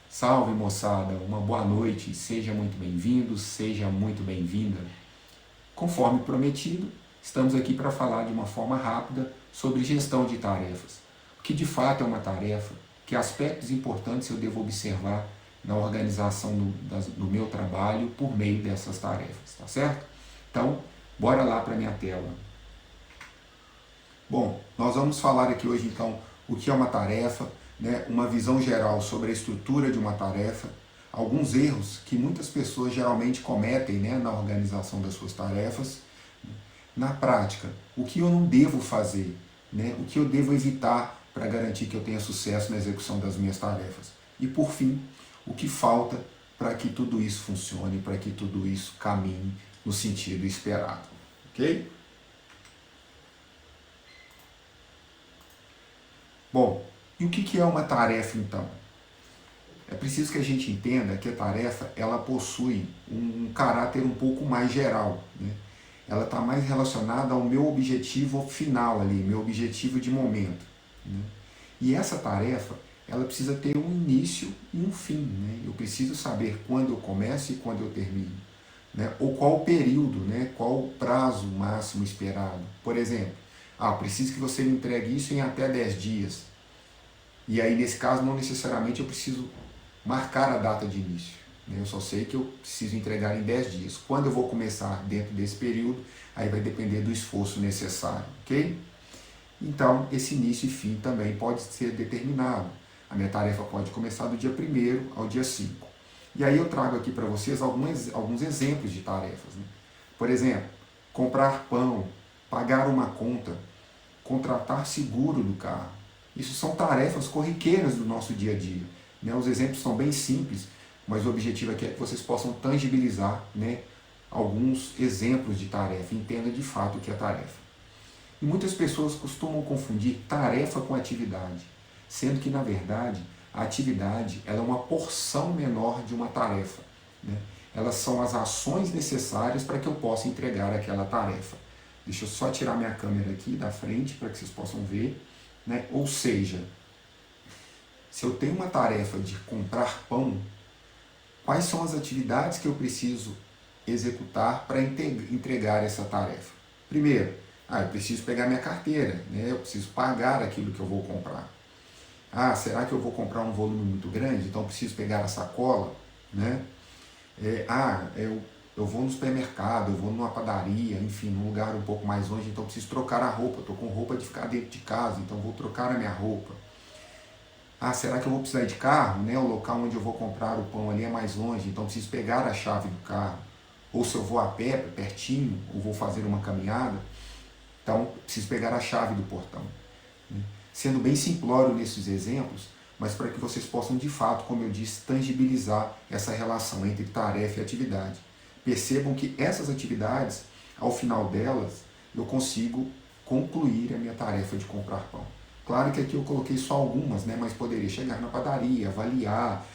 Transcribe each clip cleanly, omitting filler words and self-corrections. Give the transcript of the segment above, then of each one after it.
Salve moçada, uma boa noite, seja muito bem-vindo, seja muito bem-vinda. Conforme prometido, estamos aqui para falar de uma forma rápida sobre gestão de tarefas. O que de fato é uma tarefa, que aspectos importantes eu devo observar na organização do meu trabalho por meio dessas tarefas, tá certo? Então, bora lá para a minha tela. Bom, nós vamos falar aqui hoje então o que é uma tarefa, né, uma visão geral sobre a estrutura de uma tarefa, alguns erros que muitas pessoas geralmente cometem, né, na organização das suas tarefas, na prática, o que eu não devo fazer, né, o que eu devo evitar para garantir que eu tenha sucesso na execução das minhas tarefas. E por fim, o que falta para que tudo isso funcione, para que tudo isso caminhe no sentido esperado. Ok? Bom, e o que é uma tarefa então? É preciso que a gente entenda que a tarefa ela possui um caráter um pouco mais geral, né? Ela está mais relacionada ao meu objetivo final ali, meu objetivo de momento, né? E essa tarefa ela precisa ter um início e um fim, né? Eu preciso saber quando eu começo e quando eu termino, né? Ou qual o período, né? Qual o prazo máximo esperado. Por exemplo, eu preciso que você me entregue isso em até 10 dias. E aí, nesse caso, não necessariamente eu preciso marcar a data de início. Né? Eu só sei que eu preciso entregar em 10 dias. Quando eu vou começar dentro desse período, aí vai depender do esforço necessário, ok? Então, esse início e fim também pode ser determinado. A minha tarefa pode começar do dia 1º ao dia 5. E aí eu trago aqui para vocês alguns exemplos de tarefas. Né? Por exemplo, comprar pão, pagar uma conta, contratar seguro do carro. Isso são tarefas corriqueiras do nosso dia a dia. Né? Os exemplos são bem simples, mas o objetivo aqui é que vocês possam tangibilizar, né, alguns exemplos de tarefa. Entenda de fato o que é tarefa. E muitas pessoas costumam confundir tarefa com atividade, sendo que, na verdade, a atividade ela é uma porção menor de uma tarefa. Né? Elas são as ações necessárias para que eu possa entregar aquela tarefa. Deixa eu só tirar minha câmera aqui da frente para que vocês possam ver. Né? Ou seja, se eu tenho uma tarefa de comprar pão, quais são as atividades que eu preciso executar para entregar essa tarefa? Primeiro, eu preciso pegar minha carteira, né? Eu preciso pagar aquilo que eu vou comprar. Será que eu vou comprar um volume muito grande? Então eu preciso pegar a sacola, né? Eu vou no supermercado, eu vou numa padaria, enfim, num lugar um pouco mais longe, então eu preciso trocar a roupa. Estou com roupa de ficar dentro de casa, então eu vou trocar a minha roupa. Será que eu vou precisar de carro? Né? O local onde eu vou comprar o pão ali é mais longe, então eu preciso pegar a chave do carro. Ou se eu vou a pé, pertinho, ou vou fazer uma caminhada, então preciso pegar a chave do portão. Né? Sendo bem simplório nesses exemplos, mas para que vocês possam de fato, como eu disse, tangibilizar essa relação entre tarefa e atividade. Percebam que essas atividades, ao final delas, eu consigo concluir a minha tarefa de comprar pão. Claro que aqui eu coloquei só algumas, né, mas poderia chegar na padaria, avaliar,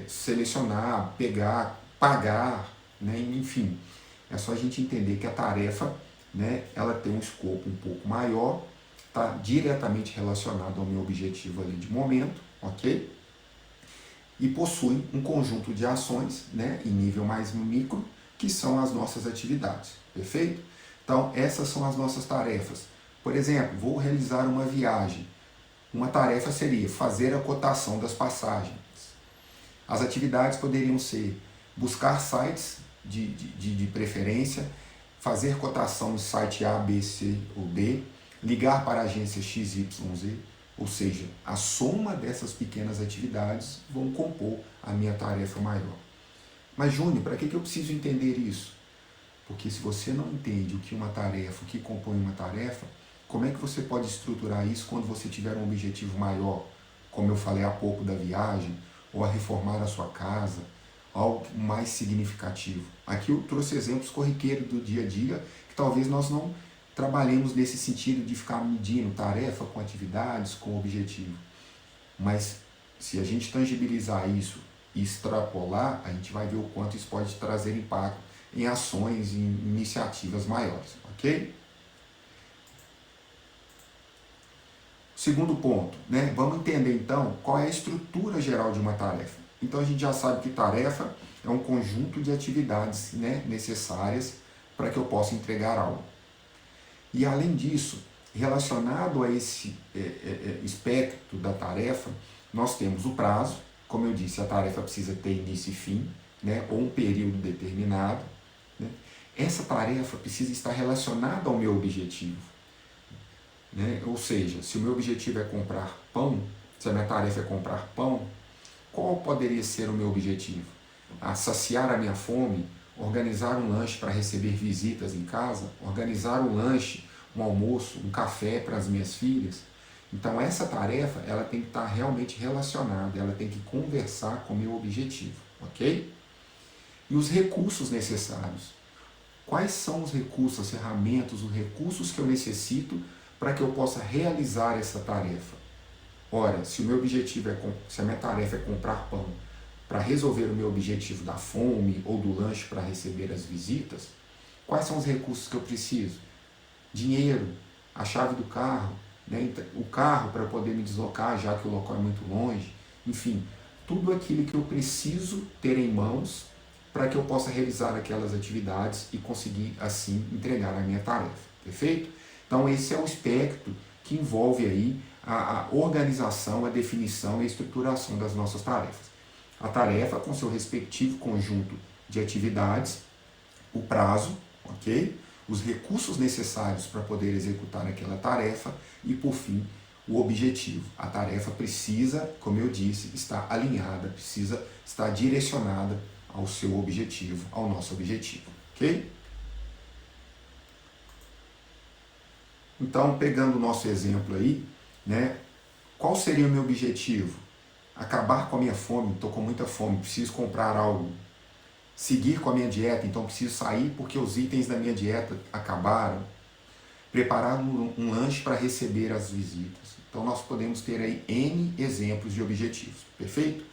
selecionar, pegar, pagar, né, enfim. É só a gente entender que a tarefa, né, ela tem um escopo um pouco maior, está diretamente relacionado ao meu objetivo ali de momento, ok? E possui um conjunto de ações, né, em nível mais micro, que são as nossas atividades, perfeito? Então, essas são as nossas tarefas. Por exemplo, vou realizar uma viagem. Uma tarefa seria fazer a cotação das passagens. As atividades poderiam ser buscar sites de preferência, fazer cotação no site A, B, C ou D, ligar para a agência XYZ, ou seja, a soma dessas pequenas atividades vão compor a minha tarefa maior. Mas, Júnior, para que eu preciso entender isso? Porque se você não entende o que é uma tarefa, o que compõe uma tarefa, como é que você pode estruturar isso quando você tiver um objetivo maior, como eu falei há pouco da viagem, ou a reformar a sua casa, algo mais significativo? Aqui eu trouxe exemplos corriqueiros do dia a dia, que talvez nós não trabalhemos nesse sentido de ficar medindo tarefa com atividades, com objetivo. Mas se a gente tangibilizar isso e extrapolar, a gente vai ver o quanto isso pode trazer impacto em ações, em iniciativas maiores, ok? Segundo ponto, né? Vamos entender então qual é a estrutura geral de uma tarefa. Então a gente já sabe que tarefa é um conjunto de atividades, né, necessárias para que eu possa entregar algo. E além disso, relacionado a esse espectro da tarefa, nós temos o prazo, como eu disse, a tarefa precisa ter início e fim, né, ou um período determinado. Né? Essa tarefa precisa estar relacionada ao meu objetivo. Né? Ou seja, se o meu objetivo é comprar pão, se a minha tarefa é comprar pão, qual poderia ser o meu objetivo? Saciar a minha fome, organizar um lanche para receber visitas em casa, organizar um lanche, um almoço, um café para as minhas filhas. Então essa tarefa ela tem que estar realmente relacionada, ela tem que conversar com o meu objetivo, ok? E os recursos necessários. Quais são os recursos, as ferramentas, os recursos que eu necessito para que eu possa realizar essa tarefa? Ora, se o meu objetivo se a minha tarefa é comprar pão para resolver o meu objetivo da fome ou do lanche para receber as visitas, quais são os recursos que eu preciso? Dinheiro, a chave do carro, né? O carro para poder me deslocar, já que o local é muito longe, enfim, tudo aquilo que eu preciso ter em mãos para que eu possa realizar aquelas atividades e conseguir assim entregar a minha tarefa, perfeito? Então esse é o espectro que envolve aí a organização, a definição e a estruturação das nossas tarefas. A tarefa com seu respectivo conjunto de atividades, o prazo, ok? Os recursos necessários para poder executar aquela tarefa e, por fim, o objetivo. A tarefa precisa, como eu disse, estar alinhada, precisa estar direcionada ao seu objetivo, ao nosso objetivo, ok? Então, pegando o nosso exemplo aí, né, qual seria o meu objetivo? Acabar com a minha fome, estou com muita fome, preciso comprar algo. Seguir com a minha dieta, então preciso sair porque os itens da minha dieta acabaram. Preparar um lanche para receber as visitas. Então nós podemos ter aí N exemplos de objetivos, perfeito?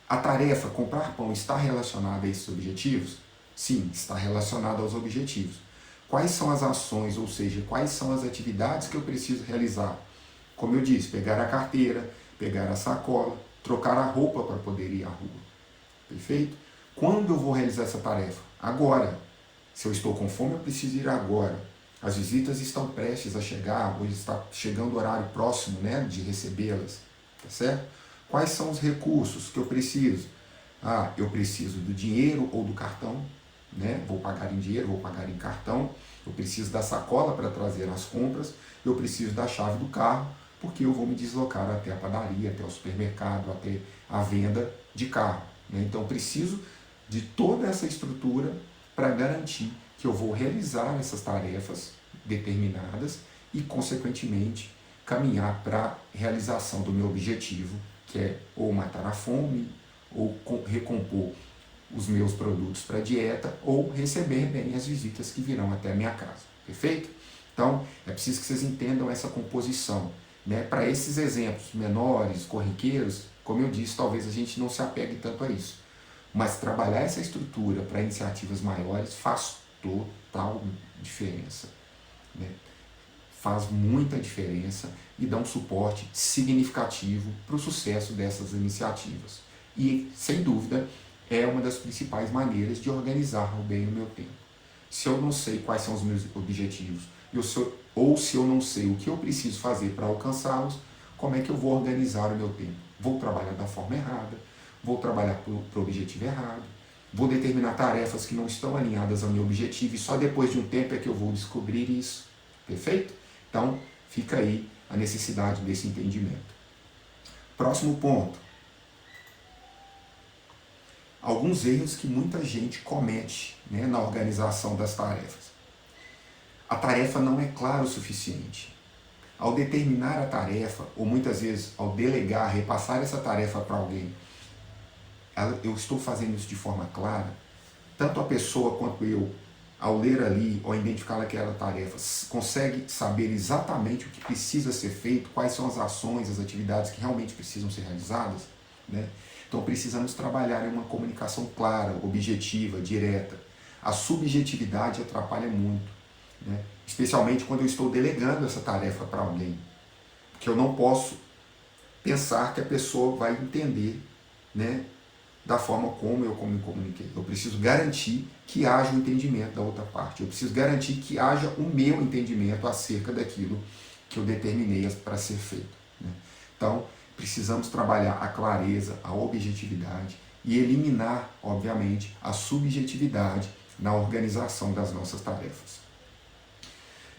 A tarefa comprar pão está relacionada a esses objetivos? Sim, está relacionada aos objetivos. Quais são as ações, ou seja, quais são as atividades que eu preciso realizar? Como eu disse, pegar a carteira, pegar a sacola, trocar a roupa para poder ir à rua. Perfeito? Quando eu vou realizar essa tarefa? Agora. Se eu estou com fome, eu preciso ir agora. As visitas estão prestes a chegar, hoje está chegando o horário próximo, né, de recebê-las. Tá certo? Quais são os recursos que eu preciso? Eu preciso do dinheiro ou do cartão, né? Vou pagar em dinheiro, vou pagar em cartão. Eu preciso da sacola para trazer as compras. Eu preciso da chave do carro, porque eu vou me deslocar até a padaria, até o supermercado, até a venda de carro. Né? Então, preciso de toda essa estrutura para garantir que eu vou realizar essas tarefas determinadas e, consequentemente, caminhar para a realização do meu objetivo, que é ou matar a fome, ou recompor os meus produtos para a dieta, ou receber bem as visitas que virão até a minha casa. Perfeito? Então, é preciso que vocês entendam essa composição. Né? Para esses exemplos menores, corriqueiros, como eu disse, talvez a gente não se apegue tanto a isso. Mas trabalhar essa estrutura para iniciativas maiores faz total diferença. Né? Faz muita diferença e dá um suporte significativo para o sucesso dessas iniciativas. E, sem dúvida, é uma das principais maneiras de organizar bem o meu tempo. Se eu não sei quais são os meus objetivos, ou se eu não sei o que eu preciso fazer para alcançá-los, como é que eu vou organizar o meu tempo? Vou trabalhar da forma errada, vou trabalhar para o objetivo errado, vou determinar tarefas que não estão alinhadas ao meu objetivo e só depois de um tempo é que eu vou descobrir isso. Perfeito? Então, fica aí a necessidade desse entendimento. Próximo ponto. Alguns erros que muita gente comete, né, na organização das tarefas. A tarefa não é clara o suficiente. Ao determinar a tarefa, ou muitas vezes ao delegar, repassar essa tarefa para alguém, eu estou fazendo isso de forma clara, tanto a pessoa quanto eu, ao ler ali, ou identificar aquela tarefa, consegue saber exatamente o que precisa ser feito, quais são as ações, as atividades que realmente precisam ser realizadas, né? Então precisamos trabalhar em uma comunicação clara, objetiva, direta. A subjetividade atrapalha muito, né? Especialmente quando eu estou delegando essa tarefa para alguém. que eu não posso pensar que a pessoa vai entender, né, da forma como eu me comuniquei. Eu preciso garantir que haja um entendimento da outra parte. Eu preciso garantir que haja o meu entendimento acerca daquilo que eu determinei para ser feito, né? Então, precisamos trabalhar a clareza, a objetividade e eliminar, obviamente, a subjetividade na organização das nossas tarefas.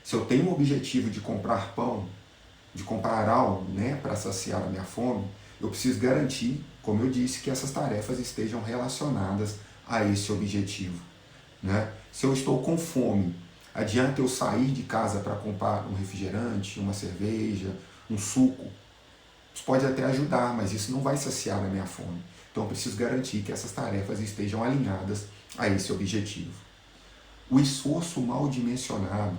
Se eu tenho o objetivo de comprar pão, de comprar algo, né, para saciar a minha fome, eu preciso garantir, como eu disse, que essas tarefas estejam relacionadas a esse objetivo, né? Se eu estou com fome, adianta eu sair de casa para comprar um refrigerante, uma cerveja, um suco? Isso pode até ajudar, mas isso não vai saciar a minha fome. Então eu preciso garantir que essas tarefas estejam alinhadas a esse objetivo. O esforço mal dimensionado,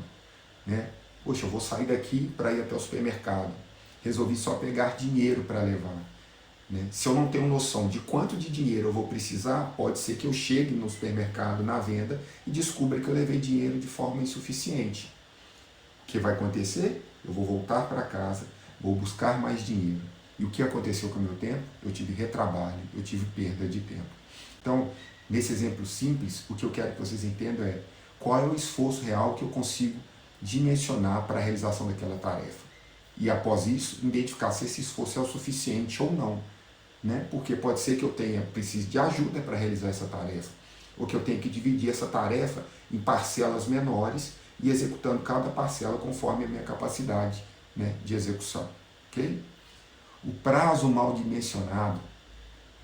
né? Poxa, eu vou sair daqui para ir até o supermercado. Resolvi só pegar dinheiro para levar, né? Se eu não tenho noção de quanto de dinheiro eu vou precisar, pode ser que eu chegue no supermercado, na venda, e descubra que eu levei dinheiro de forma insuficiente. O que vai acontecer? Eu vou voltar para casa, vou buscar mais dinheiro. E o que aconteceu com o meu tempo? Eu tive retrabalho, eu tive perda de tempo. Então, nesse exemplo simples, o que eu quero que vocês entendam é qual é o esforço real que eu consigo dimensionar para a realização daquela tarefa. E após isso, identificar se esse esforço é o suficiente ou não, né? Porque pode ser que eu precise de ajuda para realizar essa tarefa, ou que eu tenha que dividir essa tarefa em parcelas menores e executando cada parcela conforme a minha capacidade, né, de execução. Okay? O prazo mal dimensionado,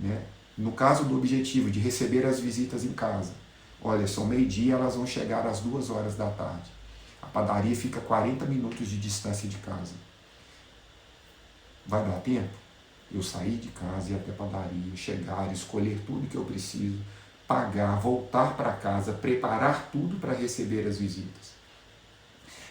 né, no caso do objetivo de receber as visitas em casa, olha, são meio-dia, elas vão chegar às 2 horas da tarde. A padaria fica a 40 minutos de distância de casa. Vai dar tempo? Eu sair de casa, ir até a padaria, chegar, escolher tudo que eu preciso, pagar, voltar para casa, preparar tudo para receber as visitas.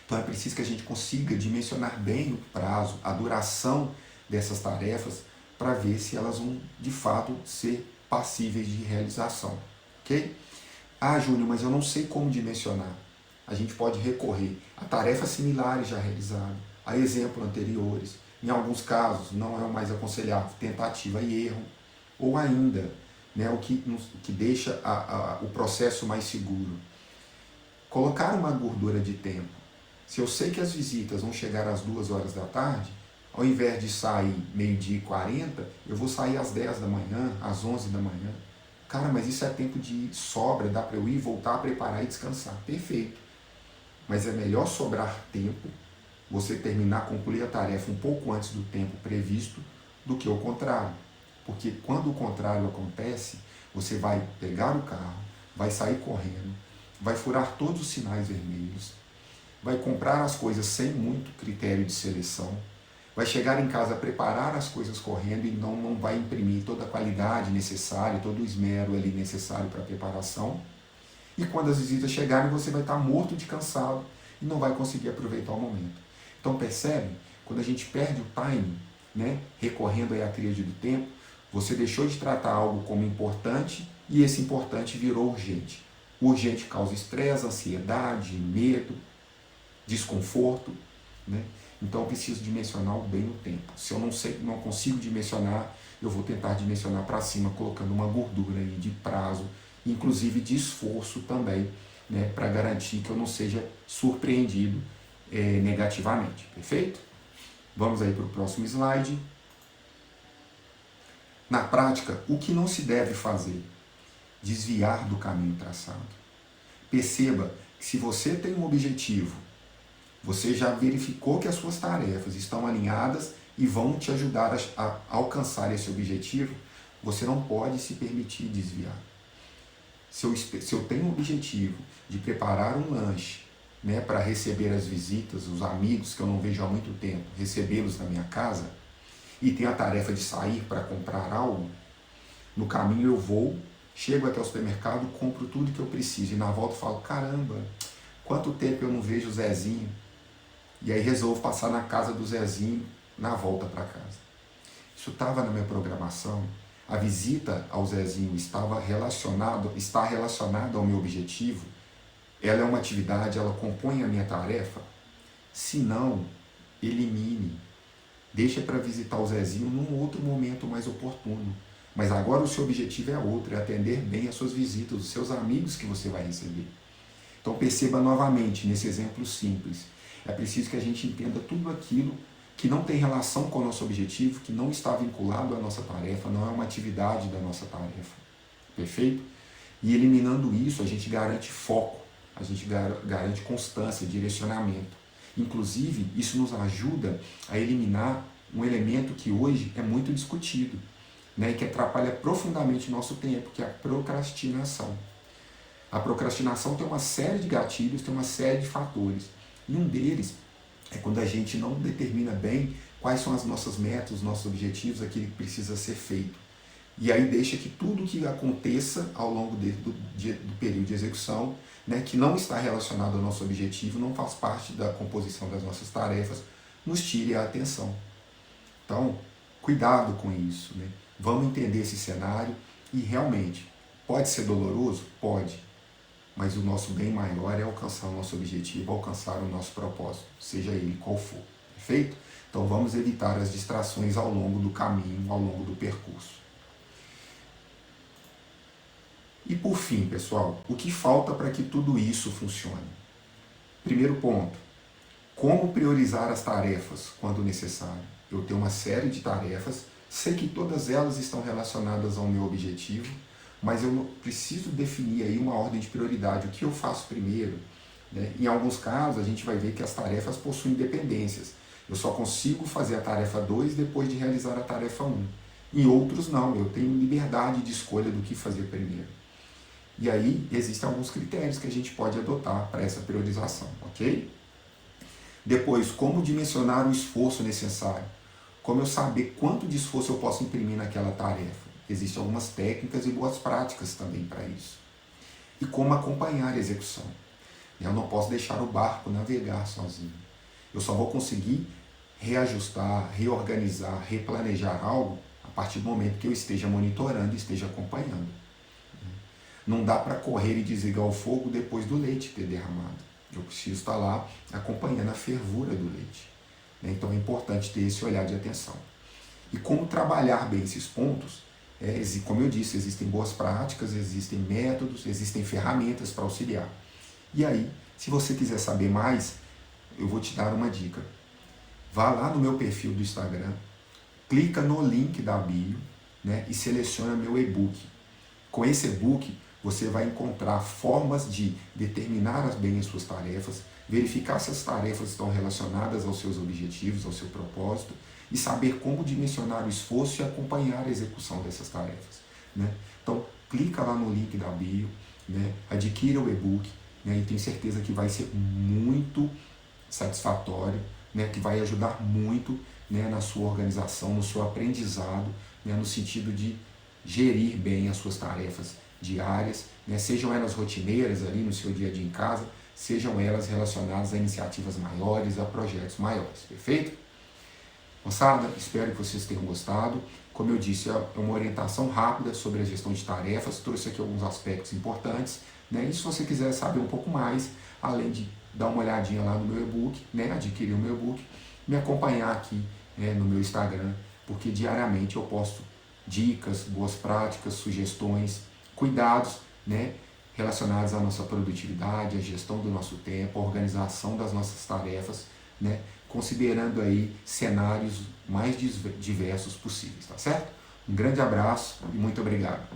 Então é preciso que a gente consiga dimensionar bem o prazo, a duração dessas tarefas, para ver se elas vão de fato ser passíveis de realização. Ok? Ah, Júnior, mas eu não sei como dimensionar. A gente pode recorrer a tarefas similares já realizadas, a exemplos anteriores. Em alguns casos, não é o mais aconselhável, tentativa e erro, ou ainda, né, o que deixa o processo mais seguro. Colocar uma gordura de tempo. Se eu sei que as visitas vão chegar às 2 horas da tarde, ao invés de sair meio-dia e 40, eu vou sair às 10 da manhã, às 11 da manhã. Cara, mas isso é tempo de sobra, dá para eu ir, voltar, preparar e descansar. Perfeito. Mas é melhor sobrar tempo, você terminar, concluir a tarefa um pouco antes do tempo previsto, do que o contrário. Porque quando o contrário acontece, você vai pegar o carro, vai sair correndo, vai furar todos os sinais vermelhos, vai comprar as coisas sem muito critério de seleção, vai chegar em casa, preparar as coisas correndo e não vai imprimir toda a qualidade necessária, todo o esmero ali necessário para a preparação. E quando as visitas chegarem, você vai estar morto de cansado e não vai conseguir aproveitar o momento. Então percebe? Quando a gente perde o time, né, recorrendo aí à tríade do tempo, você deixou de tratar algo como importante e esse importante virou urgente. O urgente causa estresse, ansiedade, medo, desconforto, né? Então eu preciso dimensionar bem o tempo. Se eu não consigo dimensionar, eu vou tentar dimensionar para cima, colocando uma gordura aí de prazo, inclusive de esforço também, né, para garantir que eu não seja surpreendido negativamente. Perfeito? Vamos aí para o próximo slide. Na prática, o que não se deve fazer? Desviar do caminho traçado. Perceba que se você tem um objetivo, você já verificou que as suas tarefas estão alinhadas e vão te ajudar a alcançar esse objetivo, você não pode se permitir desviar. Se eu tenho um objetivo de preparar um lanche, né, para receber as visitas, os amigos que eu não vejo há muito tempo, recebê-los na minha casa, e tenho a tarefa de sair para comprar algo, no caminho eu vou, chego até o supermercado, compro tudo que eu preciso, e na volta eu falo, caramba, quanto tempo eu não vejo o Zezinho? E aí resolvo passar na casa do Zezinho na volta para casa. Isso estava na minha programação. A visita ao Zezinho está relacionada ao meu objetivo. Ela é uma atividade, ela compõe a minha tarefa. Se não, elimine. Deixa para visitar o Zezinho num outro momento mais oportuno. Mas agora o seu objetivo é outro, é atender bem as suas visitas, os seus amigos que você vai receber. Então perceba novamente, nesse exemplo simples, é preciso que a gente entenda tudo aquilo que não tem relação com o nosso objetivo, que não está vinculado à nossa tarefa, não é uma atividade da nossa tarefa. Perfeito? E eliminando isso, a gente garante foco, a gente garante constância, direcionamento. Inclusive, isso nos ajuda a eliminar um elemento que hoje é muito discutido, né, e que atrapalha profundamente o nosso tempo, que é a procrastinação. A procrastinação tem uma série de gatilhos, tem uma série de fatores. E um deles é quando a gente não determina bem quais são as nossas metas, os nossos objetivos, aquilo que precisa ser feito. E aí deixa que tudo que aconteça ao longo do período de execução, né, que não está relacionado ao nosso objetivo, não faz parte da composição das nossas tarefas, nos tire a atenção. Então, cuidado com isso. Né? Vamos entender esse cenário e realmente, pode ser doloroso? Pode. Mas o nosso bem maior é alcançar o nosso objetivo, alcançar o nosso propósito, seja ele qual for. Perfeito? Então vamos evitar as distrações ao longo do caminho, ao longo do percurso. E por fim, pessoal, o que falta para que tudo isso funcione? Primeiro ponto, como priorizar as tarefas quando necessário? Eu tenho uma série de tarefas, sei que todas elas estão relacionadas ao meu objetivo, mas eu preciso definir aí uma ordem de prioridade, o que eu faço primeiro. Né? Em alguns casos, a gente vai ver que as tarefas possuem dependências. Eu só consigo fazer a tarefa 2 depois de realizar a tarefa 1. Em outros, não, eu tenho liberdade de escolha do que fazer primeiro. E aí, existem alguns critérios que a gente pode adotar para essa priorização, ok? Depois, como dimensionar o esforço necessário? Como eu saber quanto de esforço eu posso imprimir naquela tarefa? Existem algumas técnicas e boas práticas também para isso. E como acompanhar a execução? Eu não posso deixar o barco navegar sozinho. Eu só vou conseguir reajustar, reorganizar, replanejar algo a partir do momento que eu esteja monitorando e esteja acompanhando. Não dá para correr e desligar o fogo depois do leite ter derramado. Eu preciso estar lá acompanhando a fervura do leite. Então é importante ter esse olhar de atenção. E como trabalhar bem esses pontos? Como eu disse, existem boas práticas, existem métodos, existem ferramentas para auxiliar. E aí, se você quiser saber mais, eu vou te dar uma dica. Vá lá no meu perfil do Instagram, clica no link da bio, né, e seleciona meu e-book. Com esse e-book, você vai encontrar formas de determinar bem as suas tarefas, verificar se as tarefas estão relacionadas aos seus objetivos, ao seu propósito, e saber como dimensionar o esforço e acompanhar a execução dessas tarefas. Né? Então, clica lá no link da bio, né? Adquira o e-book, né? E tenho certeza que vai ser muito satisfatório, né? Que vai ajudar muito, né? Na sua organização, no seu aprendizado, né? No sentido de gerir bem as suas tarefas diárias, né? Sejam elas rotineiras ali no seu dia a dia em casa, sejam elas relacionadas a iniciativas maiores, a projetos maiores, perfeito? Moçada, espero que vocês tenham gostado. Como eu disse, é uma orientação rápida sobre a gestão de tarefas, trouxe aqui alguns aspectos importantes, né? E se você quiser saber um pouco mais, além de dar uma olhadinha lá no meu e-book, né? Adquirir o meu e-book, me acompanhar aqui, né? No meu Instagram, porque diariamente eu posto dicas, boas práticas, sugestões, cuidados, né? Relacionados à nossa produtividade, à gestão do nosso tempo, à organização das nossas tarefas, né? Considerando aí cenários mais diversos possíveis, tá certo? Um grande abraço e muito obrigado.